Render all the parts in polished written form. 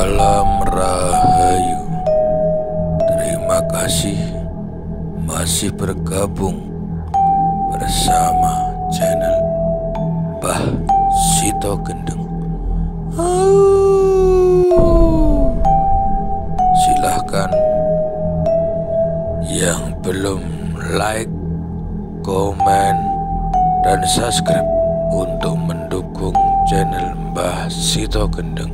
Salam Rahayu. Terima kasih masih bergabung bersama channel Mbah Sito Gendeng. Silahkan yang belum like, komen, dan subscribe untuk mendukung channel Mbah Sito Gendeng.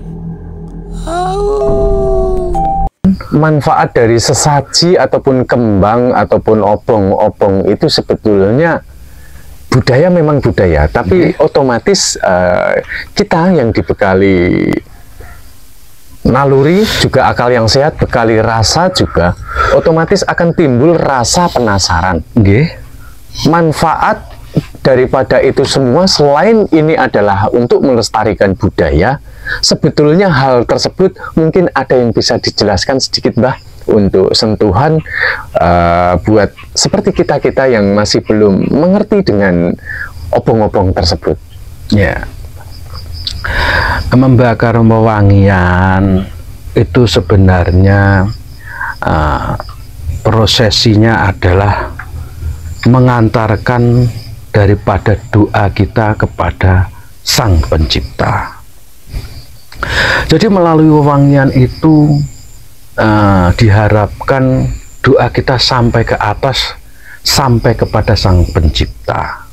Manfaat dari sesaji ataupun kembang ataupun obong-obong itu sebetulnya budaya, memang budaya, tapi otomatis kita yang dibekali naluri juga akal yang sehat, bekali rasa juga, otomatis akan timbul rasa penasaran. Manfaat daripada itu semua, selain ini adalah untuk melestarikan budaya, sebetulnya hal tersebut mungkin ada yang bisa dijelaskan sedikit, Mbah, untuk sentuhan buat seperti kita-kita yang masih belum mengerti dengan obong-obong tersebut. Ya, membakar wewangian itu sebenarnya prosesinya adalah mengantarkan daripada doa kita kepada Sang Pencipta. Jadi melalui wewangian itu diharapkan doa kita sampai ke atas, sampai kepada Sang Pencipta.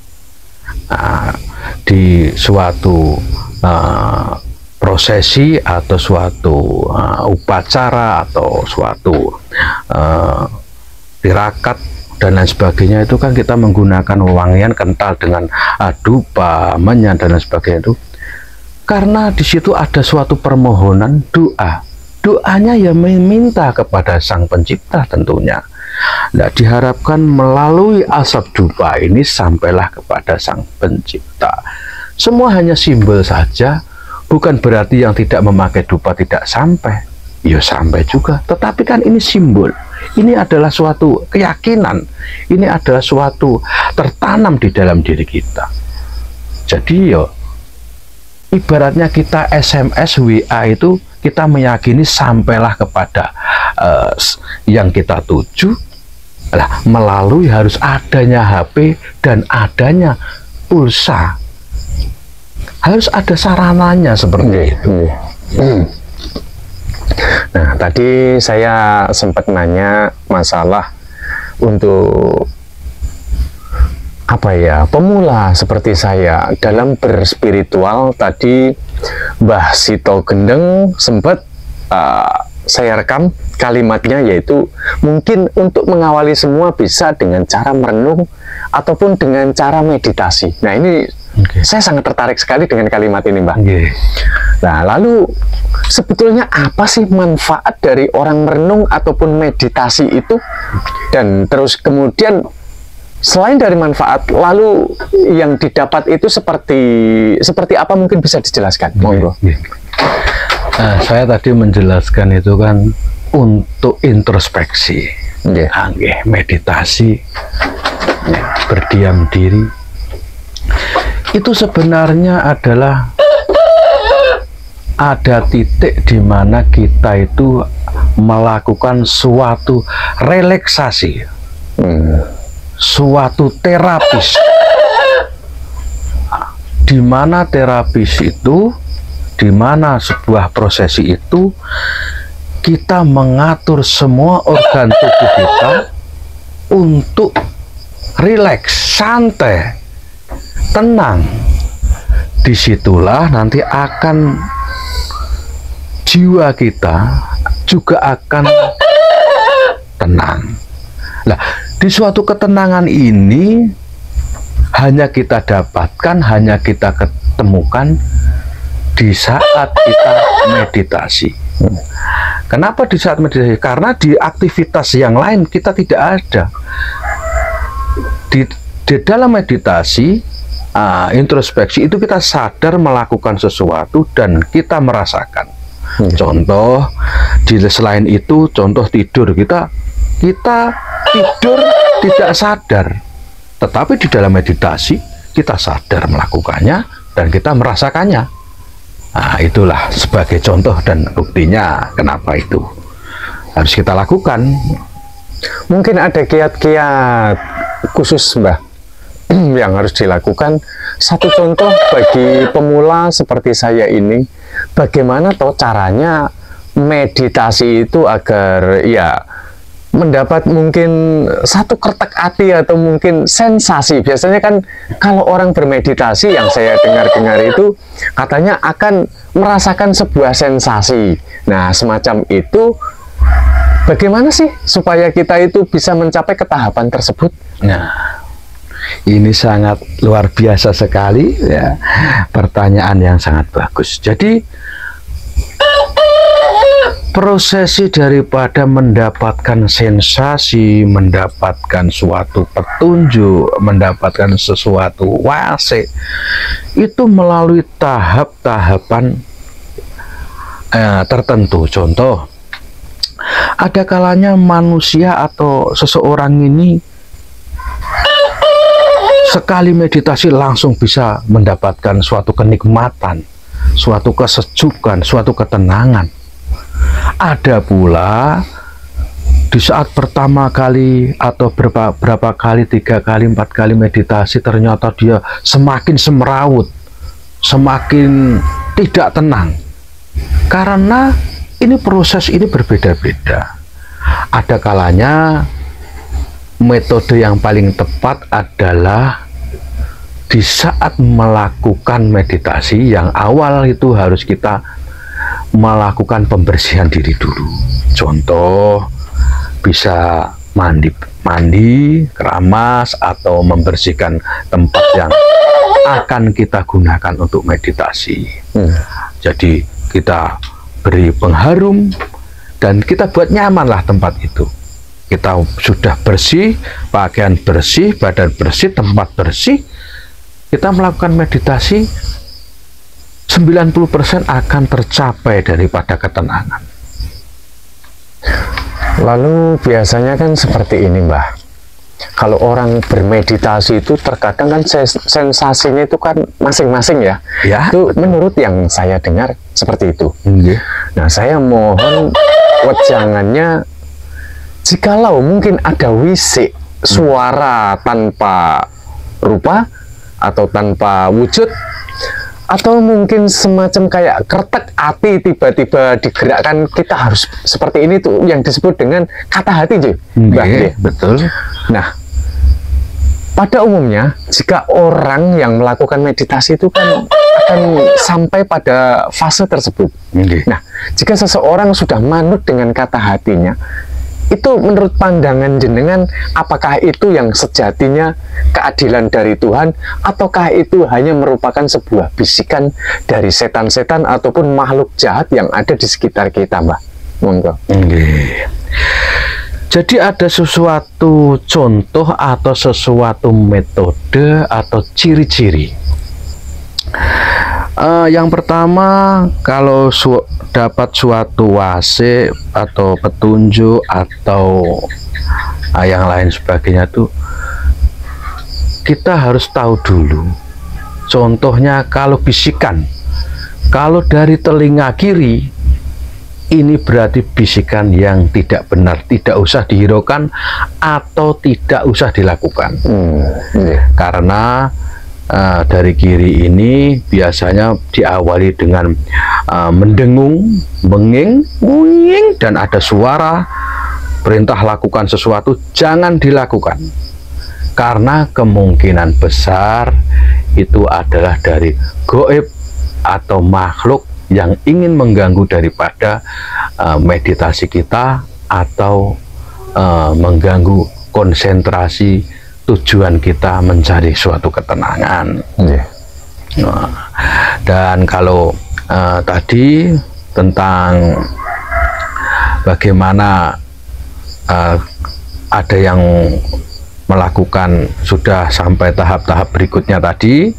Di suatu prosesi atau suatu upacara atau suatu tirakat dan lain sebagainya, itu kan kita menggunakan wewangian kental dengan dupa, menyan dan lain sebagainya itu, karena di situ ada suatu permohonan doa. Doanya ya meminta kepada Sang Pencipta tentunya. Nah, diharapkan melalui asap dupa ini sampailah kepada Sang Pencipta. Semua hanya simbol saja, bukan berarti yang tidak memakai dupa tidak sampai. Ya sampai juga, tetapi kan ini simbol. Ini adalah suatu keyakinan. Ini adalah suatu tertanam di dalam diri kita. Jadi ya ibaratnya kita SMS, WA itu kita meyakini sampailah kepada yang kita tuju. Lah, melalui harus adanya HP dan adanya pulsa. Harus ada sarananya seperti itu. Nah, tadi saya sempat nanya masalah untuk apa ya, pemula seperti saya dalam berspiritual. Tadi Mbah Sito Gendeng sempat saya rekam kalimatnya, yaitu mungkin untuk mengawali semua bisa dengan cara merenung ataupun dengan cara meditasi. Nah, ini saya sangat tertarik sekali dengan kalimat ini, Mbak. Nah, lalu sebetulnya apa sih manfaat dari orang merenung ataupun meditasi itu? Dan terus kemudian selain dari manfaat, lalu yang didapat itu seperti apa, mungkin bisa dijelaskan? Monggo. Nah, saya tadi menjelaskan itu kan untuk introspeksi, meditasi, berdiam diri. Itu sebenarnya adalah ada titik di mana kita itu melakukan suatu relaksasi, suatu terapis, di mana terapis itu, di mana sebuah prosesi itu kita mengatur semua organ tubuh kita untuk rileks, santai, tenang. Disitulah nanti akan jiwa kita juga akan tenang. Nah, di suatu ketenangan ini hanya kita dapatkan, hanya kita ketemukan di saat kita meditasi. Kenapa di saat meditasi? Karena di aktivitas yang lain kita tidak ada. Di dalam meditasi, introspeksi itu kita sadar melakukan sesuatu dan kita merasakan. Contoh, selain itu, contoh tidur, kita tidur tidak sadar, tetapi di dalam meditasi kita sadar melakukannya dan kita merasakannya. Nah, itulah sebagai contoh dan buktinya kenapa itu harus kita lakukan. Mungkin ada kiat-kiat khusus, Mbah, yang harus dilakukan. Satu contoh bagi pemula seperti saya ini, bagaimana toh caranya meditasi itu agar ya mendapat mungkin satu kertek hati atau mungkin sensasi. Biasanya kan kalau orang bermeditasi yang saya dengar-dengar itu katanya akan merasakan sebuah sensasi. Nah, semacam itu bagaimana sih supaya kita itu bisa mencapai ke tahapan tersebut? Nah, ini sangat luar biasa sekali ya, pertanyaan yang sangat bagus. Jadi prosesi daripada mendapatkan sensasi, mendapatkan suatu petunjuk, mendapatkan sesuatu wase, itu melalui tahap-tahapan tertentu. Contoh, ada kalanya manusia atau seseorang ini sekali meditasi langsung bisa mendapatkan suatu kenikmatan, suatu kesejukan, suatu ketenangan. Ada pula di saat pertama kali atau berapa kali, 3 kali, 4 kali meditasi, ternyata dia semakin semrawut, semakin tidak tenang. Karena ini proses ini berbeda-beda. Ada kalanya metode yang paling tepat adalah di saat melakukan meditasi yang awal itu harus kita melakukan pembersihan diri dulu. Contoh, bisa mandi, keramas, atau membersihkan tempat yang akan kita gunakan untuk meditasi. Jadi kita beri pengharum dan kita buat nyamanlah tempat itu. Kita sudah bersih, pakaian bersih, badan bersih, tempat bersih, kita melakukan meditasi, 90% akan tercapai daripada ketenangan. Lalu biasanya kan seperti ini, Mbah. Kalau orang bermeditasi itu terkadang kan sensasinya itu kan masing-masing ya. Ya. Itu menurut yang saya dengar seperti itu. Nah, saya mohon wejangannya, jikalau mungkin ada wisik, suara tanpa rupa atau tanpa wujud, atau mungkin semacam kayak kertek hati tiba-tiba digerakkan, kita harus seperti ini tuh yang disebut dengan kata hati, betul. Nah, pada umumnya jika orang yang melakukan meditasi itu kan akan sampai pada fase tersebut. Nah, jika seseorang sudah manut dengan kata hatinya, itu menurut pandangan jenengan, apakah itu yang sejatinya keadilan dari Tuhan, ataukah itu hanya merupakan sebuah bisikan dari setan-setan ataupun makhluk jahat yang ada di sekitar kita, Mbak? Monggo. Jadi ada sesuatu contoh atau sesuatu metode atau ciri-ciri. Yang pertama, kalau dapat suatu wase atau petunjuk atau yang lain sebagainya tuh, kita harus tahu dulu. Contohnya kalau bisikan, kalau dari telinga kiri, ini berarti bisikan yang tidak benar, tidak usah dihiraukan atau tidak usah dilakukan. Karena dari kiri ini biasanya diawali dengan mendengung, benging, dan ada suara perintah lakukan sesuatu, jangan dilakukan. Karena kemungkinan besar itu adalah dari goib atau makhluk yang ingin mengganggu daripada meditasi kita atau mengganggu konsentrasi tujuan kita mencari suatu ketenangan. Nah, dan kalau tadi tentang bagaimana ada yang melakukan sudah sampai tahap-tahap berikutnya tadi,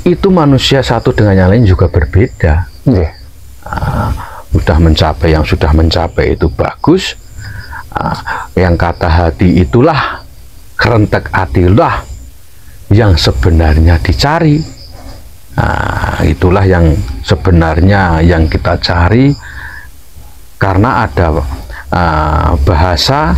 itu manusia satu dengan yang lain juga berbeda. Sudah mencapai itu bagus. Yang kata hati itulah, kerentek hatilah yang sebenarnya dicari. Nah, itulah yang sebenarnya yang kita cari, karena ada bahasa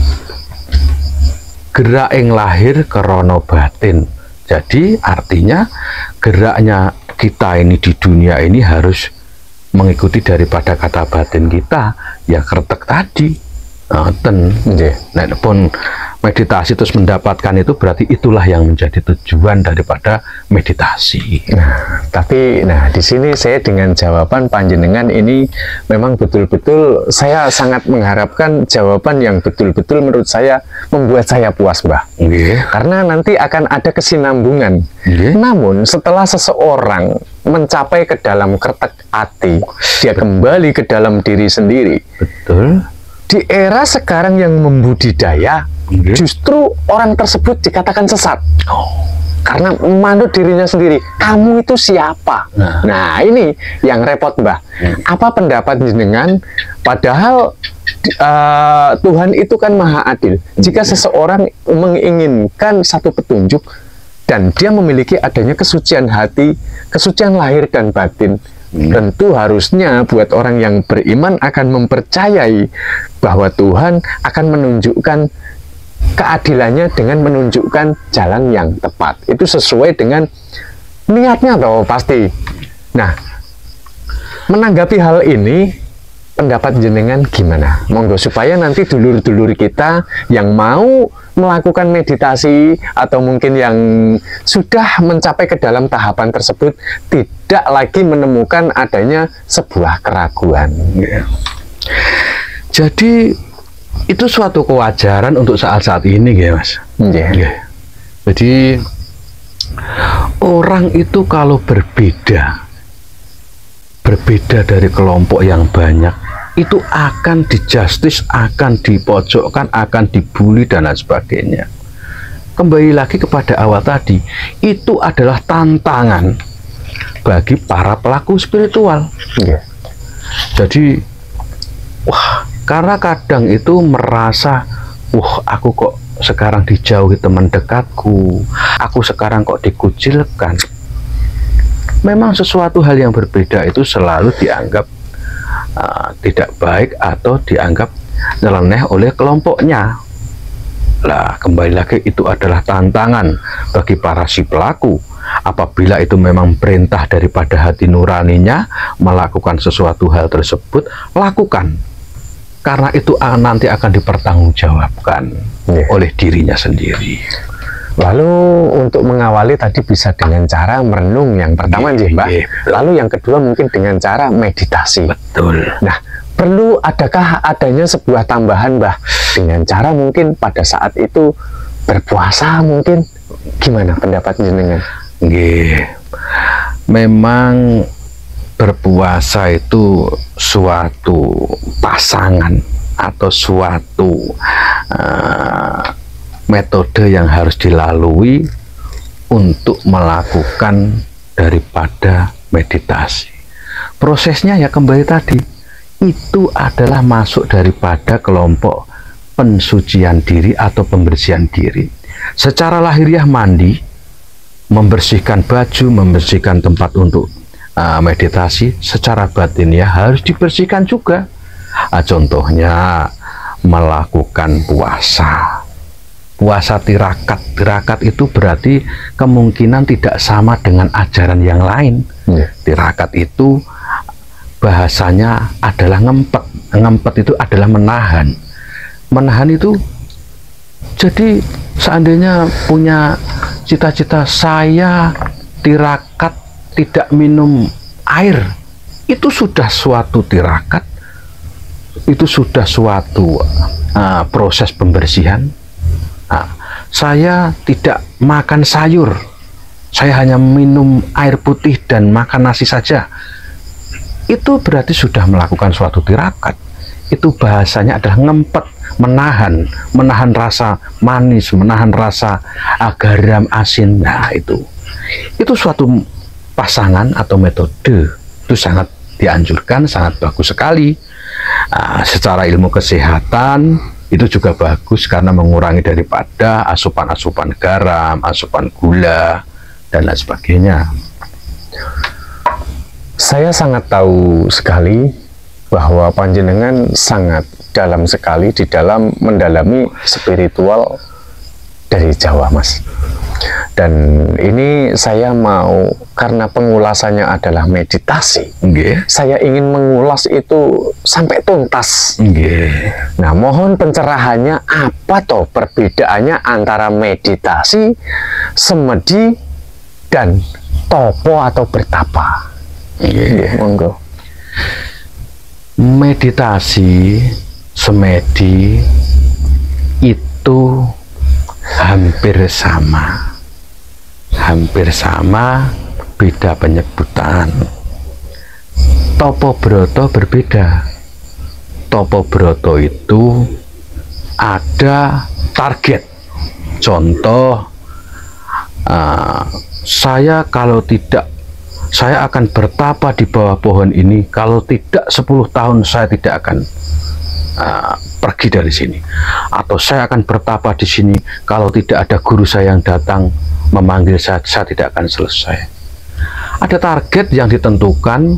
gerak yang lahir kerono batin. Jadi artinya geraknya kita ini di dunia ini harus mengikuti daripada kata batin kita, ya kretek tadi. Nah, pun meditasi terus mendapatkan itu, berarti itulah yang menjadi tujuan daripada meditasi. Nah, di sini saya dengan jawaban panjenengan ini memang betul-betul saya sangat mengharapkan jawaban yang betul-betul menurut saya membuat saya puas, Mbah. Karena nanti akan ada kesinambungan. Namun setelah seseorang mencapai ke dalam kretek hati, dia kembali ke dalam diri sendiri. Betul. Di era sekarang yang membudidaya, justru orang tersebut dikatakan sesat. Karena manut dirinya sendiri. Kamu itu siapa? Nah, ini yang repot, Mbah. Apa pendapat jenengan? Padahal Tuhan itu kan maha adil. Jika seseorang menginginkan satu petunjuk dan dia memiliki adanya kesucian hati, kesucian lahir dan batin, tentu harusnya buat orang yang beriman akan mempercayai bahwa Tuhan akan menunjukkan keadilannya dengan menunjukkan jalan yang tepat. Itu sesuai dengan niatnya toh pasti. Nah, menanggapi hal ini, pendapat jenengan gimana? Monggo supaya nanti dulur-dulur kita yang mau melakukan meditasi atau mungkin yang sudah mencapai ke dalam tahapan tersebut tidak lagi menemukan adanya sebuah keraguan. Jadi itu suatu kewajaran untuk saat-saat ini, ya Mas. Jadi orang itu kalau berbeda dari kelompok yang banyak, itu akan dijustis, akan dipojokkan, akan dibully dan lain sebagainya. Kembali lagi kepada awal tadi, itu adalah tantangan bagi para pelaku spiritual. Jadi, karena kadang itu merasa, aku kok sekarang dijauhi teman dekatku, aku sekarang kok dikucilkan. Memang sesuatu hal yang berbeda itu selalu dianggap tidak baik atau dianggap nyeleneh oleh kelompoknya. Lah, kembali lagi itu adalah tantangan bagi para si pelaku. Apabila itu memang perintah daripada hati nuraninya melakukan sesuatu hal tersebut, lakukan. Karena itu nanti akan dipertanggungjawabkan oleh dirinya sendiri. Lalu untuk mengawali tadi bisa dengan cara merenung yang pertama, Mbah. Lalu yang kedua mungkin dengan cara meditasi. Betul. Nah, adakah adanya sebuah tambahan, Mbah, dengan cara mungkin pada saat itu berpuasa mungkin? Gimana pendapat jenengan? Memang berpuasa itu suatu pasangan atau suatu metode yang harus dilalui untuk melakukan daripada meditasi. Prosesnya ya kembali tadi, itu adalah masuk daripada kelompok pensucian diri atau pembersihan diri. Secara lahiriah mandi, membersihkan baju, membersihkan tempat untuk meditasi. Secara batin ya harus dibersihkan juga. Contohnya melakukan puasa. Puasa tirakat. Tirakat itu berarti kemungkinan tidak sama dengan ajaran yang lain. Tirakat itu bahasanya adalah ngempet. Ngempet itu adalah menahan. Menahan itu, jadi seandainya punya cita-cita saya tirakat tidak minum air, itu sudah suatu tirakat, itu sudah suatu proses pembersihan. Saya tidak makan sayur, saya hanya minum air putih dan makan nasi saja, itu berarti sudah melakukan suatu tirakat. Itu bahasanya adalah ngempet, menahan rasa manis, menahan rasa garam, asin. Nah, itu suatu pasangan atau metode. Itu sangat dianjurkan, sangat bagus sekali. Secara ilmu kesehatan itu juga bagus karena mengurangi daripada asupan-asupan garam, asupan gula dan lain sebagainya. Saya sangat tahu sekali bahwa panjenengan sangat dalam sekali di dalam mendalami spiritual dari Jawa, Mas. Dan ini saya mau, karena pengulasannya adalah meditasi, saya ingin mengulas itu sampai tuntas. Nah, mohon pencerahannya, apa toh perbedaannya antara meditasi, semedi, dan topo atau bertapa? Monggo. Meditasi, semedi itu hampir sama, beda penyebutan. Topo broto berbeda. Topo broto itu ada target. Contoh, saya akan bertapa di bawah pohon ini, kalau tidak 10 tahun saya tidak akan pergi dari sini. Atau saya akan bertapa di sini, kalau tidak ada guru saya yang datang memanggil saya tidak akan selesai. Ada target yang ditentukan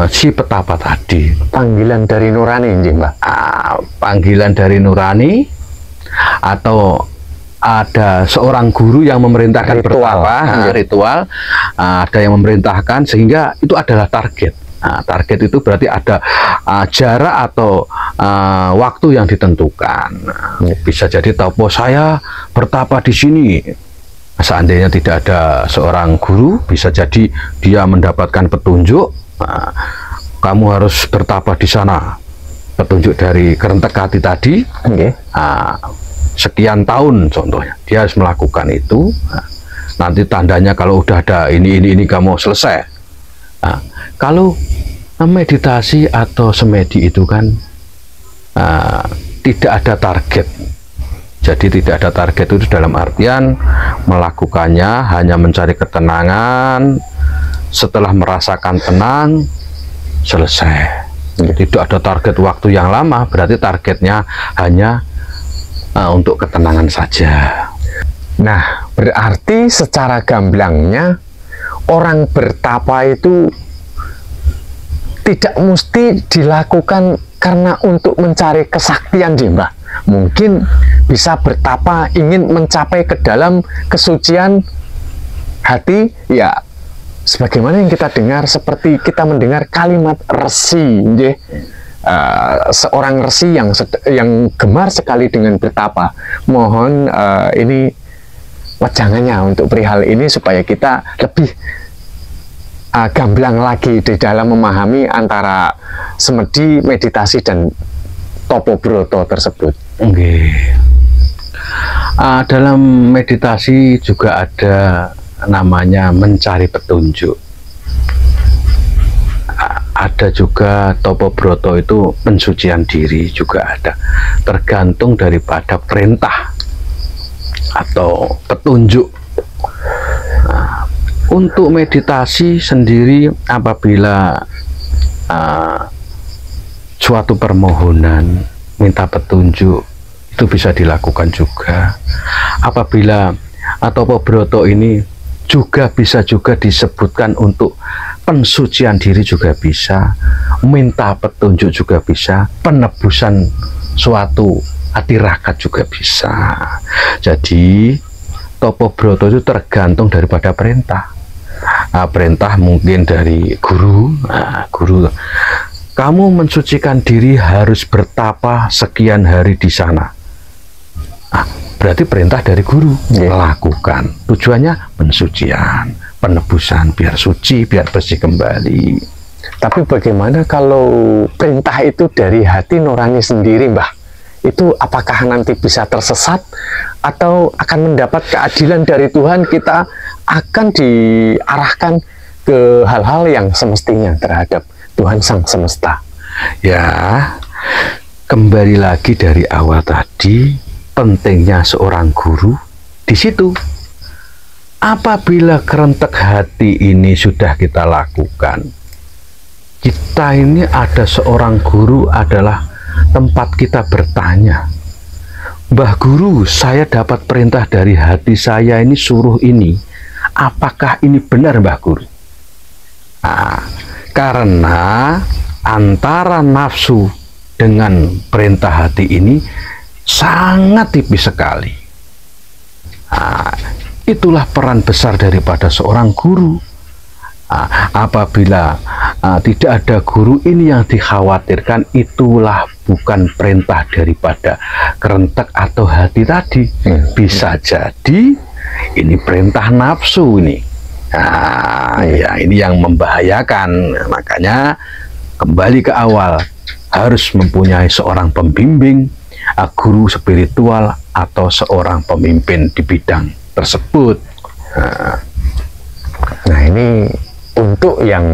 si petapa tadi. Panggilan dari nurani, Mbak. Panggilan dari nurani, atau ada seorang guru yang memerintahkan ritual, ada yang memerintahkan, sehingga itu adalah target. Target itu berarti ada jarak atau waktu yang ditentukan. Bisa jadi topo saya bertapa di sini. Seandainya tidak ada seorang guru, bisa jadi dia mendapatkan petunjuk. Kamu harus bertapa di sana. Petunjuk dari Kerentekati tadi. Sekian tahun contohnya, dia harus melakukan itu. Nanti tandanya kalau udah ada ini kamu selesai. Kalau meditasi atau semedi itu kan tidak ada target. Jadi tidak ada target itu dalam artian melakukannya hanya mencari ketenangan. Setelah merasakan tenang, selesai. Tidak ada target waktu yang lama, berarti targetnya hanya untuk ketenangan saja. Nah, berarti secara gamblangnya orang bertapa itu tidak mesti dilakukan karena untuk mencari kesaktian, Mbak. Mungkin bisa bertapa ingin mencapai ke dalam kesucian hati, ya sebagaimana yang kita dengar, seperti kita mendengar kalimat resi, seorang resi yang gemar sekali dengan bertapa. Mohon ini wejangannya untuk perihal ini supaya kita lebih gamblang lagi di dalam memahami antara semedi, meditasi, dan topo broto tersebut. Dalam meditasi juga ada namanya mencari petunjuk. Ada juga topo broto itu pensucian diri juga ada. Tergantung daripada perintah atau petunjuk. Untuk meditasi sendiri, apabila suatu permohonan minta petunjuk, itu bisa dilakukan juga. Apabila topo broto ini juga bisa disebutkan untuk pensucian diri juga bisa, minta petunjuk juga bisa, penebusan suatu atirakat juga bisa. Jadi topo broto itu tergantung daripada perintah. Perintah mungkin dari guru. Guru, kamu mensucikan diri harus bertapa sekian hari di sana. Berarti perintah dari guru. Lakukan. Tujuannya pensucian, penebusan, biar suci, biar bersih kembali. Tapi bagaimana kalau perintah itu dari hati nurani sendiri, Mbah? Itu apakah nanti bisa tersesat atau akan mendapat keadilan dari Tuhan? Kita akan diarahkan ke hal-hal yang semestinya terhadap Tuhan Sang Semesta. Ya, kembali lagi dari awal tadi, pentingnya seorang guru di situ. Apabila kerentek hati ini sudah kita lakukan, kita ini ada seorang guru adalah tempat kita bertanya, Mbah Guru, saya dapat perintah dari hati saya ini suruh ini, apakah ini benar, Mbah Guru? Nah, karena antara nafsu dengan perintah hati ini sangat tipis sekali. Nah, itulah peran besar daripada seorang guru. Apabila tidak ada guru, ini yang dikhawatirkan itulah bukan perintah daripada kerentek atau hati tadi. Bisa jadi ini perintah nafsu ini. Ya ini yang membahayakan. Makanya kembali ke awal, harus mempunyai seorang pembimbing, guru spiritual atau seorang pemimpin di bidang tersebut. Nah ini untuk yang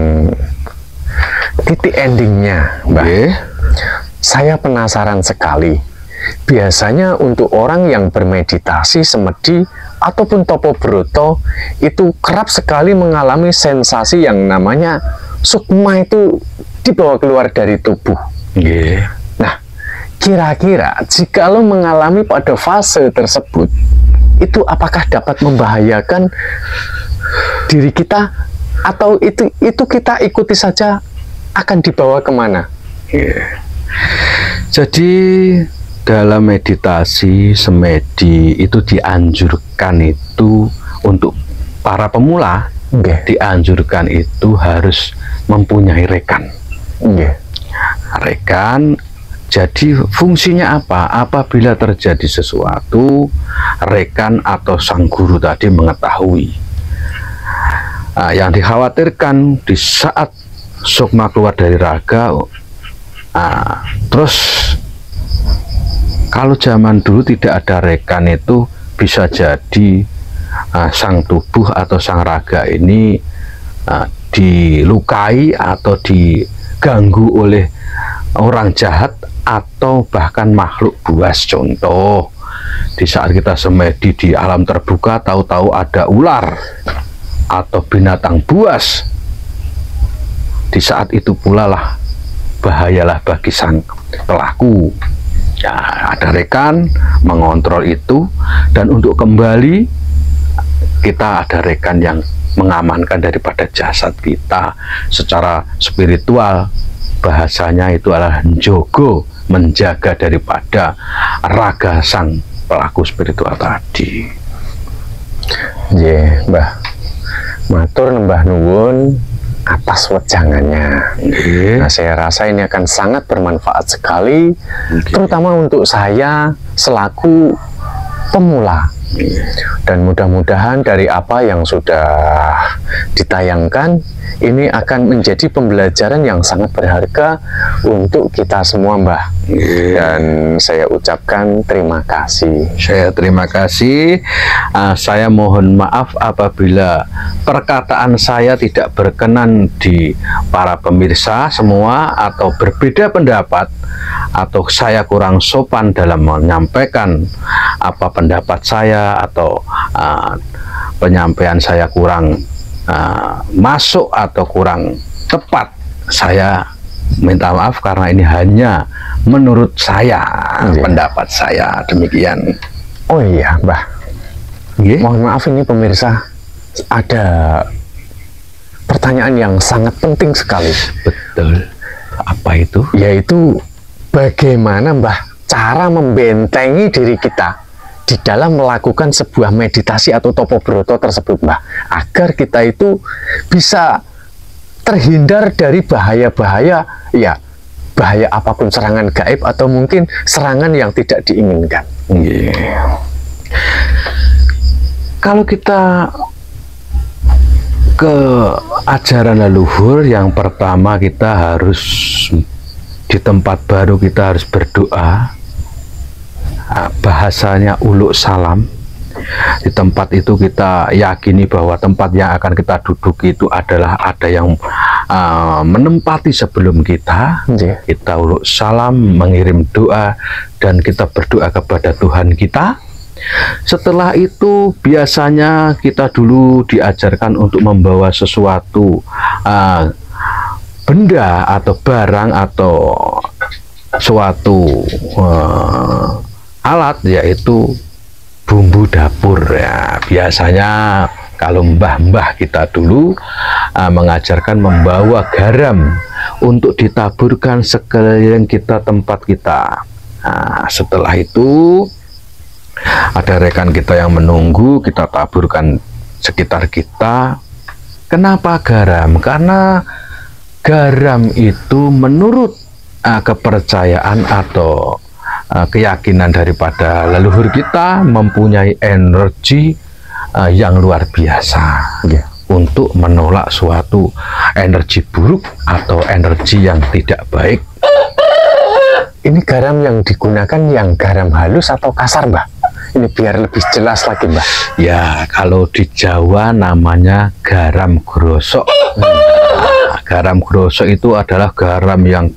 titik endingnya, Mbah. Saya penasaran sekali. Biasanya untuk orang yang bermeditasi, semedi, ataupun topo broto itu kerap sekali mengalami sensasi yang namanya sukma itu dibawa keluar dari tubuh. Nah, kira-kira jika lo mengalami pada fase tersebut, itu apakah dapat membahayakan diri kita, atau itu kita ikuti saja akan dibawa kemana? Jadi dalam meditasi semedi itu dianjurkan itu untuk para pemula, dianjurkan itu harus mempunyai rekan. Rekan, jadi fungsinya apa? Apabila terjadi sesuatu, rekan atau sang guru tadi mengetahui. Yang dikhawatirkan di saat sukma keluar dari raga, terus kalau zaman dulu tidak ada rekan itu bisa jadi sang tubuh atau sang raga ini dilukai atau diganggu oleh orang jahat atau bahkan makhluk buas. Contoh, di saat kita semedi di alam terbuka, tahu-tahu ada ular atau binatang buas, di saat itu pula lah bahayalah bagi sang pelaku. Ya, ada rekan mengontrol itu, dan untuk kembali kita ada rekan yang mengamankan daripada jasad kita secara spiritual. Bahasanya itu adalah njogo, menjaga daripada raga sang pelaku spiritual tadi. Mbah. Matur nembah nuwun atas wejangannya. Nah, saya rasa ini akan sangat bermanfaat sekali, terutama untuk saya selaku pemula. Dan mudah-mudahan dari apa yang sudah ditayangkan ini akan menjadi pembelajaran yang sangat berharga untuk kita semua, Mbah. Dan saya ucapkan terima kasih. Saya terima kasih. Saya mohon maaf apabila perkataan saya tidak berkenan di para pemirsa semua, atau berbeda pendapat, atau saya kurang sopan dalam menyampaikan apa pendapat saya, atau penyampaian saya kurang masuk atau kurang tepat. Saya minta maaf karena ini hanya menurut saya, pendapat saya demikian. Oh iya, Mbah. Mohon maaf ini pemirsa, ada pertanyaan yang sangat penting sekali. Betul. Apa itu? Yaitu bagaimana, Mbah, cara membentengi diri kita di dalam melakukan sebuah meditasi atau topo broto tersebut, Mbah, agar kita itu bisa terhindar dari bahaya-bahaya, ya bahaya apapun, serangan gaib atau mungkin serangan yang tidak diinginkan. Kalau kita ke ajaran leluhur, yang pertama kita harus di tempat baru kita harus berdoa. Bahasanya uluk salam. Di tempat itu kita yakini bahwa tempat yang akan kita duduki itu adalah ada yang menempati sebelum kita. Kita uluk salam, mengirim doa, dan kita berdoa kepada Tuhan kita. Setelah itu biasanya kita dulu diajarkan untuk membawa sesuatu benda atau barang atau suatu alat, yaitu bumbu dapur. Ya, biasanya Kalau mbah-mbah kita dulu mengajarkan membawa garam untuk ditaburkan sekeliling kita, tempat kita. Nah, setelah itu ada rekan kita yang menunggu, kita taburkan sekitar kita. Kenapa garam? Karena garam itu menurut kepercayaan atau keyakinan daripada leluhur kita mempunyai energi yang luar biasa untuk menolak suatu energi buruk atau energi yang tidak baik. Ini garam yang digunakan yang garam halus atau kasar, Mbah? Ini biar lebih jelas lagi, Mbah. Ya, kalau di Jawa namanya garam grosok. Garam grosok itu adalah garam yang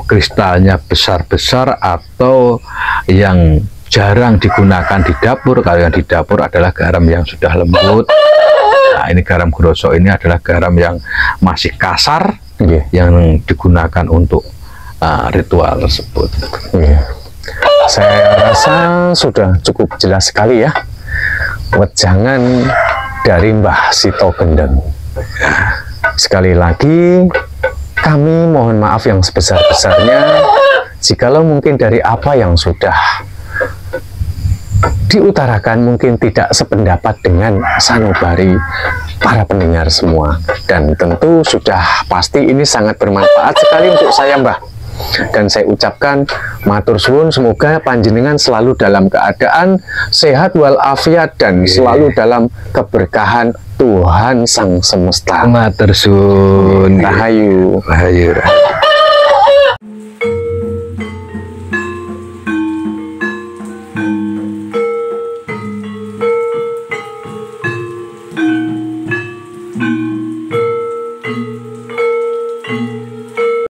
kristalnya besar-besar atau yang jarang digunakan di dapur. Kalau yang di dapur adalah garam yang sudah lembut. Nah, ini garam grosok ini adalah garam yang masih kasar, yang digunakan untuk ritual tersebut. Saya rasa sudah cukup jelas sekali ya wejangan dari Mbah Sito Gendeng. Sekali lagi kami mohon maaf yang sebesar-besarnya jikalau mungkin dari apa yang sudah diutarakan mungkin tidak sependapat dengan sanubari para pendengar semua, dan tentu sudah pasti ini sangat bermanfaat sekali untuk saya, Mbah. Dan saya ucapkan matur suwun, semoga panjenengan selalu dalam keadaan sehat walafiat dan selalu dalam keberkahan Tuhan Sang Semesta. Matur suwun. Rahayu. Rahayu.